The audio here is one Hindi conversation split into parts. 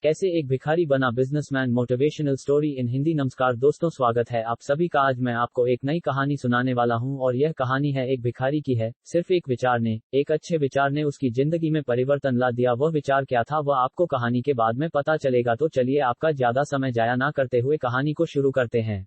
कैसे एक भिखारी बना businessman motivational story in Hindi. नमस्कार दोस्तों, स्वागत है आप सभी का। आज मैं आपको एक नई कहानी सुनाने वाला हूं और यह कहानी है एक भिखारी की है। सिर्फ एक विचार ने, एक अच्छे विचार ने उसकी जिंदगी में परिवर्तन ला दिया। वह विचार क्या था वह आपको कहानी के बाद में पता चलेगा। तो चलिए आपका ज्यादा समय जाया ना करते हुए कहानी को शुरू करते हैं।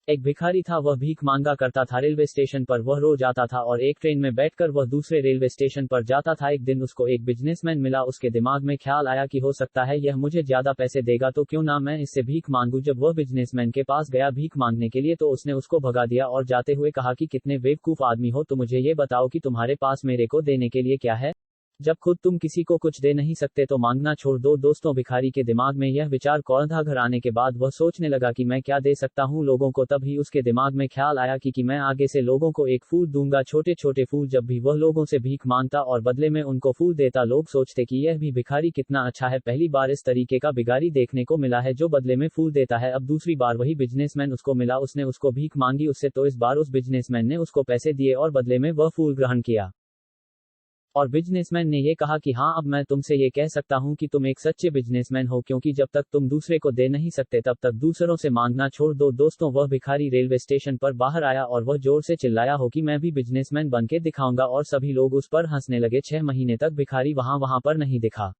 एक भिखारी था, वह भीख मांगा करता था। रेलवे स्टेशन पर वह रोज आता था और एक ट्रेन में बैठकर वह दूसरे रेलवे स्टेशन पर जाता था। एक दिन उसको एक बिजनेसमैन मिला। उसके दिमाग में ख्याल आया कि हो सकता है यह मुझे ज्यादा पैसे देगा, तो क्यों ना मैं इससे भीख मांगूं। जब वह बिजनेसमैन के पास गया भीख मांगने के लिए तो उसने उसको भगा दिया और जाते हुए कहा कि कितने बेवकूफ आदमी हो, तो मुझे ये बताओ कि तुम्हारे पास मेरे को देने के लिए क्या है। जब खुद तुम किसी को कुछ दे नहीं सकते तो मांगना छोड़ दो। दोस्तों, भिखारी के दिमाग में यह विचार कौंधा घर आने के बाद वह सोचने लगा कि मैं क्या दे सकता हूं लोगों को। तभी उसके दिमाग में ख्याल आया कि मैं आगे से लोगों को एक फूल दूंगा, छोटे छोटे फूल। जब भी वह लोगों से भीख मांगता और बदले में उनको फूल देता, लोग सोचते कि यह भी भिखारी कितना अच्छा है, पहली बार इस तरीके का भिखारी देखने को मिला है जो बदले में फूल देता है। अब दूसरी बार वही बिजनेसमैन उसको मिला, उसने उसको भीख मांगी उससे, तो इस बार उस बिजनेसमैन ने उसको पैसे दिए और बदले में वह फूल ग्रहण किया। और बिजनेसमैन ने ये कहा कि हाँ, अब मैं तुमसे ये कह सकता हूँ कि तुम एक सच्चे बिजनेसमैन हो, क्योंकि जब तक तुम दूसरे को दे नहीं सकते तब तक दूसरों से मांगना छोड़ दो। दोस्तों, वह भिखारी रेलवे स्टेशन पर बाहर आया और वह जोर से चिल्लाया हो कि मैं भी बिजनेसमैन बन के दिखाऊंगा, और सभी लोग उस पर हंसने लगे। 6 महीने तक भिखारी वहां पर नहीं दिखा।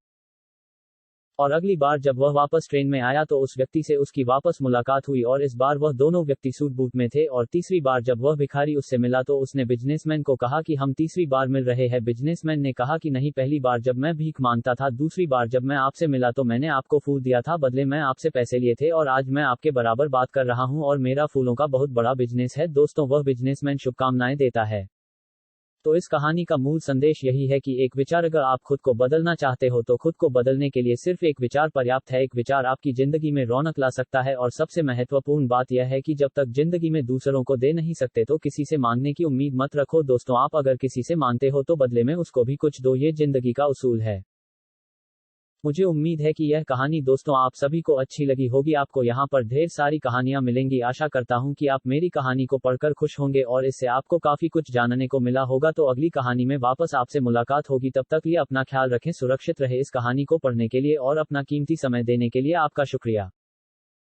और अगली बार जब वह वापस ट्रेन में आया तो उस व्यक्ति से उसकी वापस मुलाकात हुई और इस बार वह दोनों व्यक्ति सूट बूट में थे। और तीसरी बार जब वह भिखारी उससे मिला तो उसने बिजनेसमैन को कहा कि हम तीसरी बार मिल रहे हैं। बिजनेसमैन ने कहा कि नहीं, पहली बार जब मैं भीख मांगता था, दूसरी बार जब मैं आपसे मिला तो मैंने आपको फूल दिया था, बदले में आपसे पैसे लिए थे, और आज मैं आपके बराबर बात कर रहा हूं और मेरा फूलों का बहुत बड़ा बिजनेस है। दोस्तों, वह बिजनेसमैन शुभकामनाएं देता है। तो इस कहानी का मूल संदेश यही है कि एक विचार, अगर आप खुद को बदलना चाहते हो तो खुद को बदलने के लिए सिर्फ एक विचार पर्याप्त है। एक विचार आपकी जिंदगी में रौनक ला सकता है। और सबसे महत्वपूर्ण बात यह है कि जब तक जिंदगी में दूसरों को दे नहीं सकते तो किसी से मांगने की उम्मीद मत रखो। दोस्तों, आप अगर किसी से मांगते हो तो बदले में उसको भी कुछ दो, ये जिंदगी का उसूल है। मुझे उम्मीद है कि यह कहानी दोस्तों आप सभी को अच्छी लगी होगी। आपको यहाँ पर ढेर सारी कहानियां मिलेंगी। आशा करता हूँ कि आप मेरी कहानी को पढ़कर खुश होंगे और इससे आपको काफी कुछ जानने को मिला होगा। तो अगली कहानी में वापस आपसे मुलाकात होगी। तब तक लिए अपना ख्याल रखें, सुरक्षित रहे। इस कहानी को पढ़ने के लिए और अपना कीमती समय देने के लिए आपका शुक्रिया।